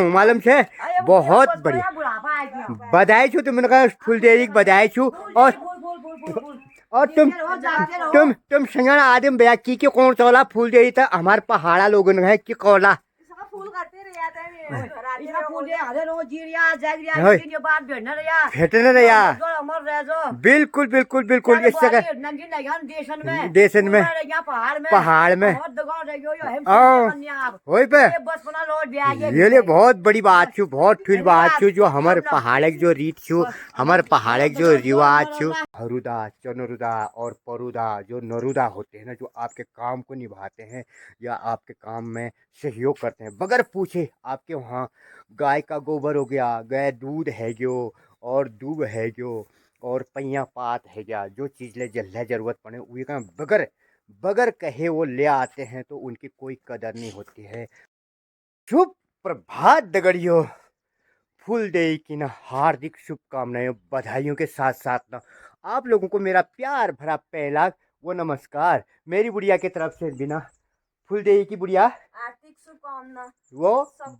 मालूम छे बहुत बढ़िया बधाई छू तुमने कहा फुलदेरी बधाई छू। और तुम संजना आदम बया की कौन चौला फुलदेरी था हमारे पहाड़ा लोगन है कि कौला बिल्कुल बिल्कुल बिल्कुल इस जगह देशन में पहाड़ में वही पे ये बहुत बड़ी बात छू बहुत ठीक बात छू जो हमारे पहाड़ जो रीत छू हमारे पहाड़ जो रिवाज छू हरुदा चनुरुदा और परुदा जो नरुदा होते हैं ना जो आपके काम को निभाते हैं या आपके काम में सहयोग करते हैं बगैर पूछे आपके वहाँ गाय का गोबर हो गया गाय दूध है जो और दूब है जो और पैया पात है गया जो चीज़ ले जल्ला जरूरत पड़े वही का बगैर बगैर कहे वो ले आते हैं तो उनकी कोई कदर नहीं होती है। शुभ प्रभात दगड़ियों फुल डे की ना हार्दिक शुभकामनाएं बधाइयों के साथ साथ ना आप लोगों को मेरा प्यार भरा पहला वो नमस्कार मेरी बुढ़िया की तरफ से बिना फुल डे की बुढ़िया आर्थिक शुभकामना वो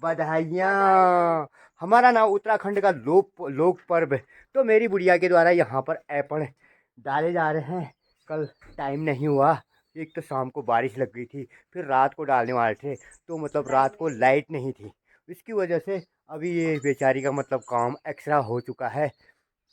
बधाइयाँ। हमारा ना उत्तराखंड का लोक पर्व है तो मेरी बुढ़िया के द्वारा यहाँ पर ऐपण डाले जा रहे हैं। कल टाइम नहीं हुआ एक तो शाम को बारिश लग गई थी फिर रात को डालने वाले थे तो मतलब रात को लाइट नहीं थी इसकी वजह से अभी ये बेचारी का मतलब काम एक्स्ट्रा हो चुका है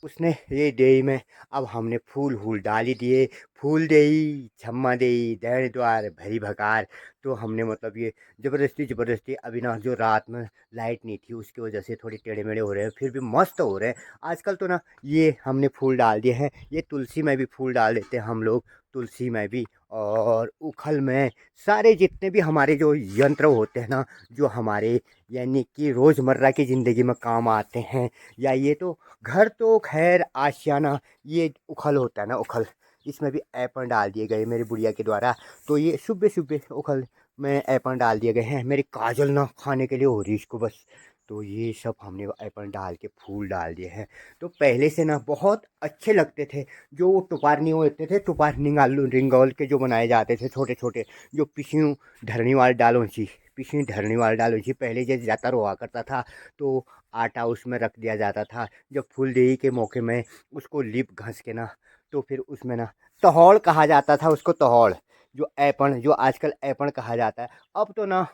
उसने ये दे में अब हमने फूल वूल डाली दिए फूल देई छम्मा देई दैण द्वार भरी भकार तो हमने मतलब ये ज़बरदस्ती अभी ना जो रात में लाइट नहीं थी उसकी वजह से थोड़े टेढ़े मेढ़े हो रहे हैं फिर भी मस्त हो रहे हैं आजकल तो ना ये हमने फूल डाल दिए हैं ये तुलसी में भी फूल डाल देते हैं हम लोग तुलसी में भी और उखल में सारे जितने भी हमारे जो यंत्र होते हैं ना जो हमारे यानी कि रोज़मर्रा की ज़िंदगी में काम आते हैं या ये तो घर तो खैर आशियाना ये उखल होता है ना उखल इसमें भी ऐपन डाल दिए गए मेरी बुढ़िया के द्वारा तो ये सुबह सुबह उखल में ऐपन डाल दिए गए हैं मेरी काजल ना खाने के लिए हो रही इसको बस तो ये सब हमने ऐपन डाल के फूल डाल दिए हैं तो पहले से ना बहुत अच्छे लगते थे जो वो टुपारनी होते थे टुपारनी आलू रिंगौल के जो बनाए जाते थे छोटे छोटे जो पिसियों धरनी वाले डालों सी पिसी धरनी वाले डालों सी पहले जैसे जाता हुआ करता था तो आटा उसमें रख दिया जाता था जब फूलदेही के मौके में उसको लिप घस के ना तो फिर उसमें ना तहौड़ कहा जाता था उसको तहौड़ जो ऐपण जो आजकल ऐपण कहा जाता है अब तो ना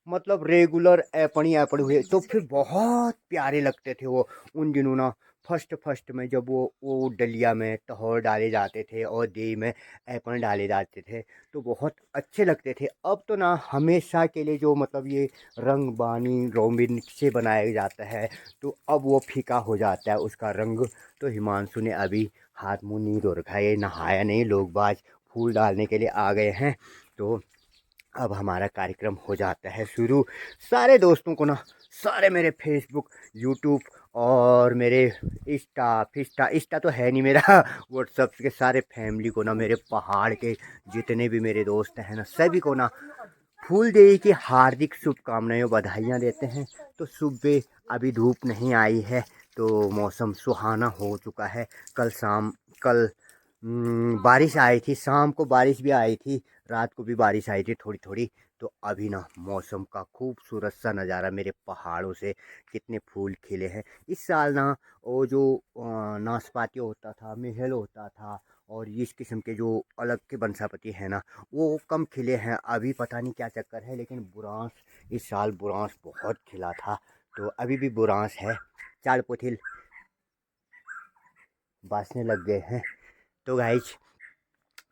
मतलब रेगुलर ऐपण ही ऐपण हुए तो फिर बहुत प्यारे लगते थे वो उन दिनों ना फर्स्ट फर्स्ट में जब वो डलिया में तहौर डाले जाते थे और देही में ऐपण डाले जाते थे तो बहुत अच्छे लगते थे अब तो ना हमेशा के लिए जो मतलब ये रंग बानी रोमिन से बनाया जाता है तो अब वो फीका हो जाता है उसका रंग तो हिमांशु ने अभी हाथ मुँह नहीं धो रखा है नहाया नहीं लोग बाज फूल डालने के लिए आ गए हैं तो अब हमारा कार्यक्रम हो जाता है शुरू सारे दोस्तों को ना सारे मेरे फेसबुक यूट्यूब और मेरे इंस्टा तो है नहीं मेरा व्हाट्सअप के सारे फैमिली को ना मेरे पहाड़ के जितने भी मेरे दोस्त हैं ना सभी को ना फूल देवी की हार्दिक शुभकामनाएं बधाइयाँ देते हैं। तो सुबह अभी धूप नहीं आई है तो मौसम सुहाना हो चुका है कल बारिश आई थी शाम को बारिश भी आई थी रात को भी बारिश आई थी थोड़ी थोड़ी तो अभी ना मौसम का खूबसूरत सा नज़ारा मेरे पहाड़ों से कितने फूल खिले हैं इस साल ना वो जो नाशपाती होता था महल होता था और इस किस्म के जो अलग के बनस्पति है ना वो कम खिले हैं अभी पता नहीं क्या चक्कर है लेकिन बुरांस इस साल बुरांस बहुत खिला था तो अभी भी बुरांस है चार पोथिल बासने लग गए हैं। तो गाइज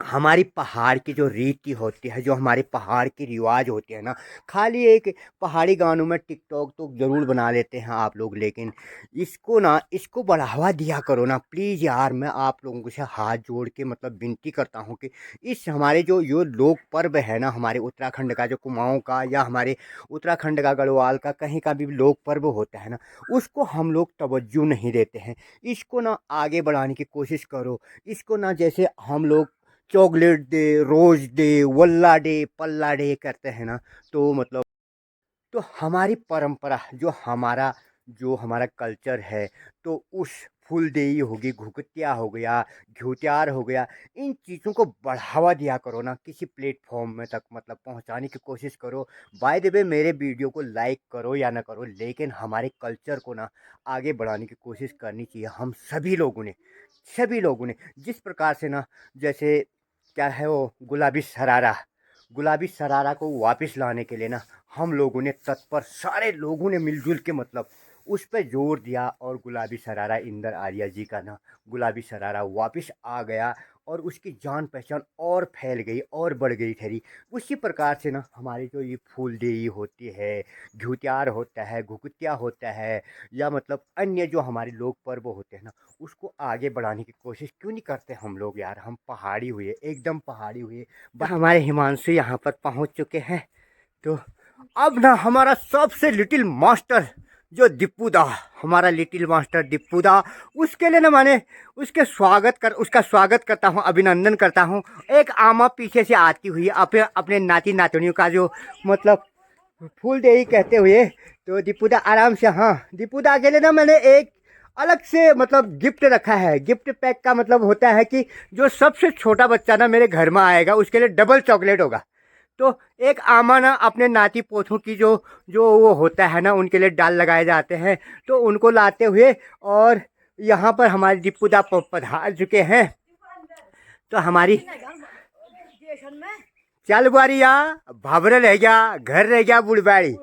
हमारी पहाड़ की जो रीति होती है जो हमारे पहाड़ की रिवाज होती है ना खाली एक पहाड़ी गानों में टिकटॉक तो ज़रूर बना लेते हैं आप लोग लेकिन इसको बढ़ावा दिया करो ना प्लीज़ यार मैं आप लोगों से हाथ जोड़ के मतलब विनती करता हूँ कि इस हमारे जो लोक पर्व है ना हमारे उत्तराखंड का जो कुमाऊँ का या हमारे उत्तराखंड का गढ़वाल का कहीं का भी लोक पर्व होता है ना उसको हम लोग तवज्जो नहीं देते हैं इसको ना आगे बढ़ाने की कोशिश करो इसको ना जैसे हम लोग चॉकलेट डे रोज डे वल्ला डे पल्ला डे करते हैं ना तो मतलब तो हमारी परंपरा जो हमारा कल्चर है तो उस फूलदेई होगी, घुघुतिया हो गया, घ्यूत्यार हो गया, इन चीज़ों को बढ़ावा दिया करो ना, किसी प्लेटफॉर्म में तक मतलब पहुंचाने की कोशिश करो। बाय द वे मेरे वीडियो को लाइक करो या ना करो, लेकिन हमारे कल्चर को ना आगे बढ़ाने की कोशिश करनी चाहिए हम सभी लोगों ने जिस प्रकार से ना, जैसे क्या है वो गुलाबी सरारा को वापस लाने के लिए ना हम लोगों ने तत्पर, सारे लोगों ने मिलजुल के मतलब उस पर जोर दिया, और गुलाबी सरारा इंदर आर्या जी का ना गुलाबी सरारा वापस आ गया, और उसकी जान पहचान और फैल गई और बढ़ गई ठहरी। उसी प्रकार से ना हमारी जो ये फूलदेई होती है, घुत्यार होता है, घुघुतिया होता है, या मतलब अन्य जो हमारे लोक पर्व होते हैं ना, उसको आगे बढ़ाने की कोशिश क्यों नहीं करते हम लोग यार। हम पहाड़ी हुए, एकदम पहाड़ी हुए, हमारे हिमांशु यहाँ पर पहुँच चुके हैं। तो अब ना हमारा सबसे लिटिल मास्टर जो दीपू दा, हमारा लिटिल मास्टर दीपू दा, उसके लिए ना मैंने उसका स्वागत करता हूँ, अभिनंदन करता हूँ। एक आमा पीछे से आती हुई अपने अपने नाती नातनियों का जो मतलब फूल दे ही कहते हुए, तो दीपू दा आराम से, हाँ दीपू दा के लिए ना मैंने एक अलग से मतलब गिफ्ट रखा है। गिफ्ट पैक का मतलब होता है कि जो सबसे छोटा बच्चा ना मेरे घर में आएगा उसके लिए डबल चॉकलेट होगा। तो एक आमा ना अपने नाती पोतों की जो जो वो होता है ना उनके लिए डाल लगाए जाते हैं, तो उनको लाते हुए, और यहाँ पर हमारे दीपू दा पधार चुके हैं। तो हमारी चल बुआरिया भावरे रह गया, घर रह गया बुढ़बाड़ी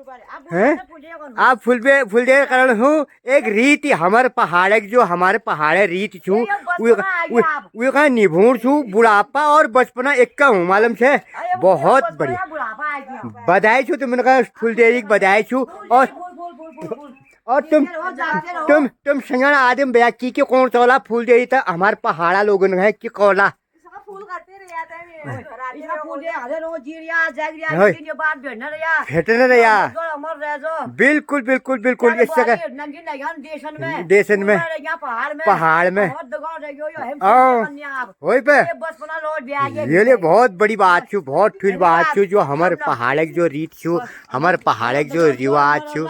हैं। आप फुल दे कारण हूँ एक रीति हमारे पहाड़े रीति छू वो कहा निभूर छू, बुढ़ापा और बचपना एक का हूँ मालूम छे। बहुत बढ़िया बधाई छू, तुमने कहा फुलदेरी बधाई छू। और तुम संगन आदम बया की के कौन सा फुलदेरी था हमारे पहाड़ा लोगों है कि कौला बिल्कुल बिल्कुल बिल्कुल। इससे देशन में पहाड़ में वही पे ये बहुत बड़ी बात छू, बहुत ठुल बात छू, जो हमारे पहाड़ जो रीत छू, हमारे पहाड़ जो रिवाज छू।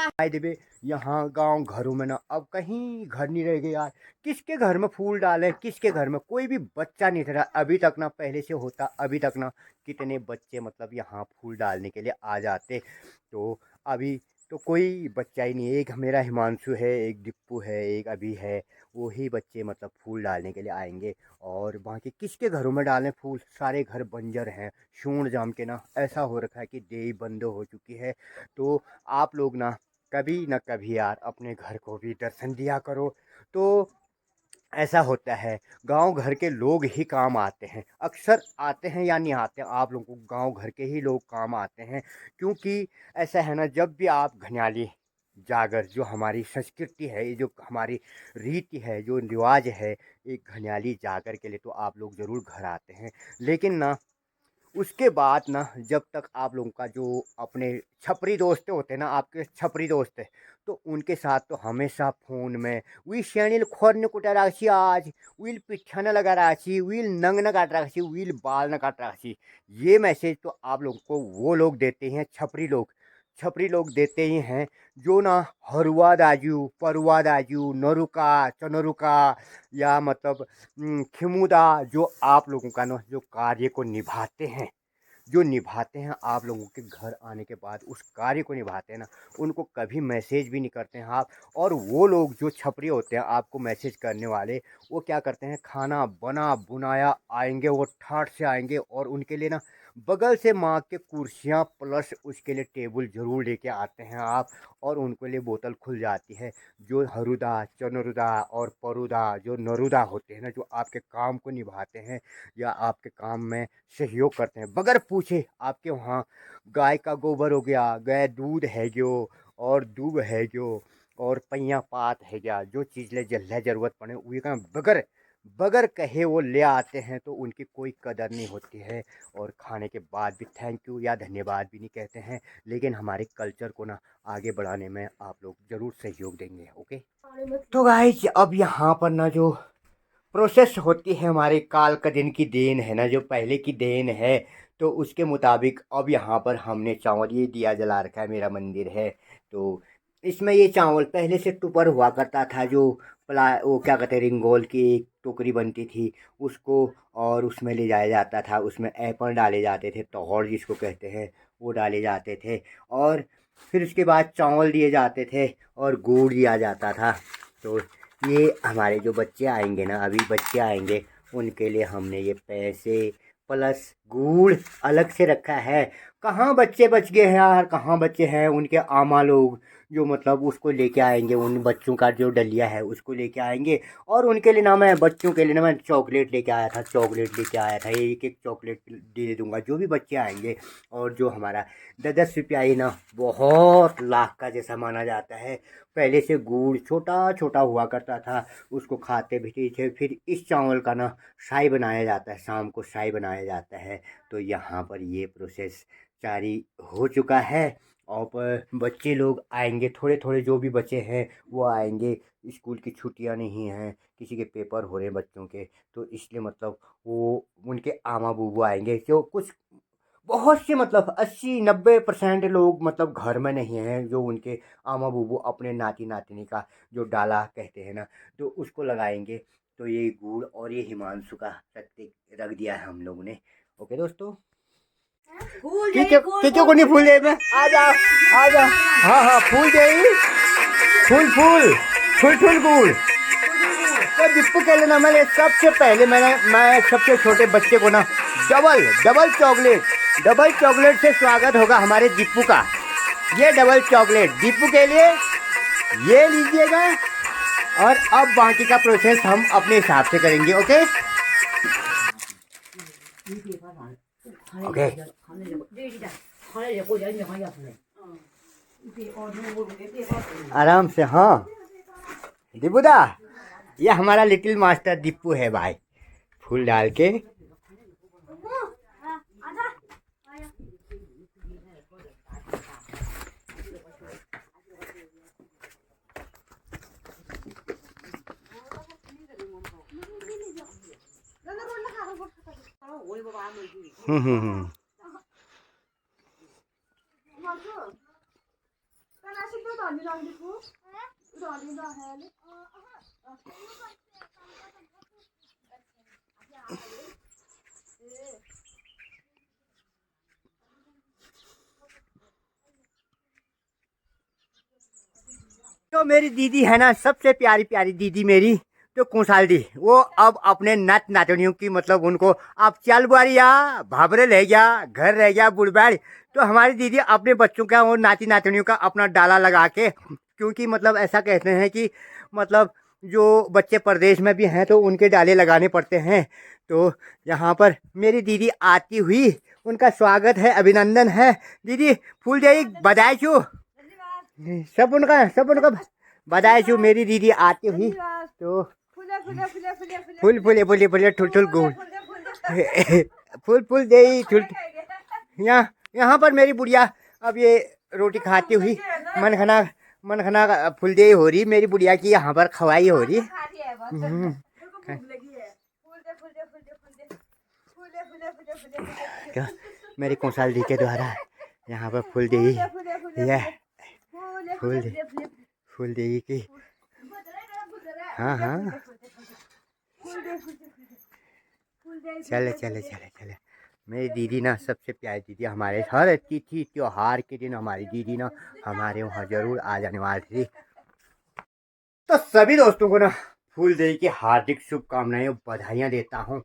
यहाँ गांव घरों में ना अब कहीं घर नहीं रह गए यार। किसके घर में फूल डालें, किसके घर में कोई भी बच्चा नहीं था अभी तक ना, पहले से होता अभी तक ना कितने बच्चे मतलब यहाँ फूल डालने के लिए आ जाते। तो अभी तो कोई बच्चा ही नहीं है। एक मेरा हिमांशु है, एक दीपू है, एक अभी है, वही बच्चे मतलब फूल डालने के लिए आएंगे। और बाकी किसके घरों में डालें फूल, सारे घर बंजर हैं, शूण जाम के ना ऐसा हो रखा है कि देही बंद हो चुकी है। तो आप लोग ना कभी न कभी यार अपने घर को भी दर्शन दिया करो। तो ऐसा होता है गांव घर के लोग ही काम आते हैं, अक्सर आते हैं या नहीं आते, आप लोगों को गांव घर के ही लोग काम आते हैं। क्योंकि ऐसा है ना, जब भी आप घनियाली जागर जो हमारी संस्कृति है, ये जो हमारी रीति है, जो रिवाज है, एक घनियाली जागर के लिए तो आप लोग ज़रूर घर आते हैं। लेकिन ना उसके बाद ना जब तक आप लोगों का जो अपने छपरी दोस्त होते हैं ना, आपके छपरी दोस्त है, तो उनके साथ तो हमेशा फ़ोन में वी शेनिल खोरने कुटा राखी, आज वील पिट्ठा न लगा राखी, वील नंग न काट राखी, वील बाल न काट राखी। ये मैसेज तो आप लोगों को वो लोग देते हैं, छपरी लोग देते ही हैं, जो ना हरुआ दाजू, परुआ दाजू, नरुका चनरुका, या मतलब खिमुदा, जो आप लोगों का ना जो कार्य को निभाते हैं, आप लोगों के घर आने के बाद उस कार्य को निभाते हैं ना, उनको कभी मैसेज भी नहीं करते हैं आप। और वो लोग जो छपरी होते हैं आपको मैसेज करने वाले, वो क्या करते हैं, खाना बना बुनाया आएंगे, वो ठाठ से आएंगे, और उनके लिए ना बगल से माँ के कुर्सियाँ प्लस उसके लिए टेबल ज़रूर लेके आते हैं आप, और उनके लिए बोतल खुल जाती है। जो हरुदा चनरुदा और परुदा जो नरुदा होते हैं ना, जो आपके काम को निभाते हैं या आपके काम में सहयोग करते हैं, बगैर पूछे आपके वहाँ गाय का गोबर हो गया, गाय दूध है जो, और दूब है जो, और पैया पात है गया, जो चीज़ ले जल्द ज़रूरत पड़े वही का बगैर बगैर कहे वो ले आते हैं, तो उनकी कोई कदर नहीं होती है। और खाने के बाद भी थैंक यू या धन्यवाद भी नहीं कहते हैं। लेकिन हमारे कल्चर को ना आगे बढ़ाने में आप लोग ज़रूर सहयोग देंगे। ओके, तो गाइस अब यहाँ पर ना जो प्रोसेस होती है हमारे काल का दिन की देन है ना, जो पहले की देन है, तो उसके मुताबिक अब यहाँ पर हमने चावल ये दिया जला रखा है, मेरा मंदिर है। तो इसमें ये चावल पहले से टुपर हुआ करता था, जो वो क्या कहते हैं, रिंगोल की एक टोकरी बनती थी उसको, और उसमें ले जाया जाता था, उसमें एप्पल डाले जाते थे, तोड़ जिसको कहते हैं वो डाले जाते थे, और फिर उसके बाद चावल दिए जाते थे और गुड़ दिया जाता था। तो ये हमारे जो बच्चे आएंगे ना, अभी बच्चे आएंगे, उनके लिए हमने ये पैसे प्लस गुड़ अलग से रखा है। कहाँ बच्चे बच गए हैं यार, कहाँ बच्चे हैं, उनके आमा लोग जो मतलब उसको लेके आएंगे, उन बच्चों का जो डलिया है उसको लेके आएंगे, और उनके लिए ना मैं बच्चों के लिए ना मैं चॉकलेट लेके आया था, चॉकलेट लेके आया था, एक एक चॉकलेट दे दूंगा जो भी बच्चे आएंगे। और जो हमारा 10 रुपया ही ना बहुत लाख का जैसा माना जाता है। पहले से गुड़ छोटा छोटा हुआ करता था, उसको खाते भी थे। फिर इस चावल का ना शाही बनाया जाता है, शाम को शाही बनाया जाता है। तो यहाँ पर ये प्रोसेस जारी हो चुका है। और पर बच्चे लोग आएंगे, थोड़े थोड़े जो भी बच्चे हैं वो आएंगे। स्कूल की छुट्टियां नहीं हैं, किसी के पेपर हो रहे हैं बच्चों के, तो इसलिए मतलब वो उनके आमा बूबू आएंगे। जो कुछ बहुत से मतलब 80-90% लोग मतलब घर में नहीं हैं, जो उनके आमा बूबू अपने नाती नातिनी का जो डाला कहते हैं ना, तो उसको लगाएंगे। तो ये गुड़ और ये हिमांशु का प्रतीक रख दिया है हम लोगों ने। ओके दोस्तों, किसी को नहीं फूल दे में आ जाओ, आ जाओ। हाँ हाँ, फूल दे, फूल फूल फूल फूल गुड़। तो दीपू के लिए ना सबसे पहले मैं सबसे छोटे बच्चे को ना डबल चॉकलेट से स्वागत होगा हमारे दीपू का। ये डबल चॉकलेट दीपू के लिए, ये लीजिएगा। और अब बाकी का प्रोसेस हम अपने हिसाब से करेंगे। ओके ओके, आराम से। हाँ दीपूदा, ये हमारा लिटिल मास्टर दीपू है भाई, फूल डाल के। तो मेरी दीदी है ना, सबसे प्यारी प्यारी दीदी मेरी, तो कुशाल दी, वो अब अपने नात नातनियों की मतलब उनको अब चल बुआरिया भाबरे रह गया, घर रह गया बुढ़बाड़। तो हमारी दीदी अपने बच्चों का और नाती नातनियों का अपना डाला लगा के, क्योंकि मतलब ऐसा कहते हैं कि मतलब जो बच्चे प्रदेश में भी हैं तो उनके डाले लगाने पड़ते हैं। तो यहाँ पर मेरी दीदी आती हुई, उनका स्वागत है, अभिनंदन है। दीदी फूल जाई बधाई छू, सब उनका बधाई छू। मेरी दीदी आती हुई तो फूल फूले फूले फूले ठुल ठुल गुड़ फूल फूल दे ठुल। यहाँ पर मेरी बुढ़िया अब ये रोटी खाती हुई मन खाना फूल दे हो रही मेरी बुढ़िया की, यहाँ पर खवाई हो रही। तो मेरी कौशल दी के द्वारा यहाँ पर फूल दे, फूल दे की। हाँ हाँ, चले चले चले चले। मेरी दीदी ना सबसे प्यारी दीदी, हमारे हर तिथि त्योहार के दिन हमारी दीदी ना हमारे वहाँ जरूर आ जाने वाली थी। तो सभी दोस्तों को ना फूल दे की हार्दिक शुभकामनाएं और बधाइयाँ देता हूँ।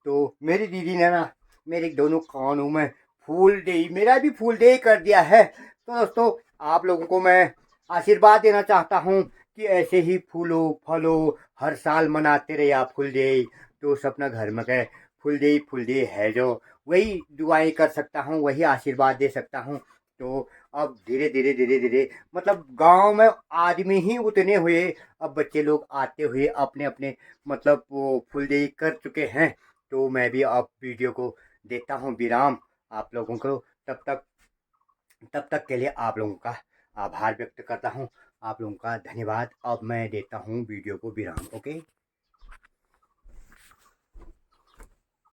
तो मेरी दीदी ने ना मेरे दोनों कानों में फूल दे, मेरा भी फूल दे कर दिया है। तो दोस्तों, आप लोगों को मैं आशीर्वाद देना चाहता हूँ कि ऐसे ही फूलो फलो हर साल मनाते रहे आप फूल दे। तो सपना घर में गए फूल दे है, जो वही दुआएं कर सकता हूँ, वही आशीर्वाद दे सकता हूँ। तो अब धीरे धीरे धीरे धीरे मतलब गांव में आदमी ही उतने हुए, अब बच्चे लोग आते हुए अपने अपने मतलब वो फुलदेई कर चुके हैं। तो मैं भी अब वीडियो को देता हूँ विराम आप लोगों को। तब तक के लिए आप लोगों का आभार व्यक्त करता हूँ, आप लोगों का धन्यवाद। अब मैं देता हूँ वीडियो को विराम। ओके।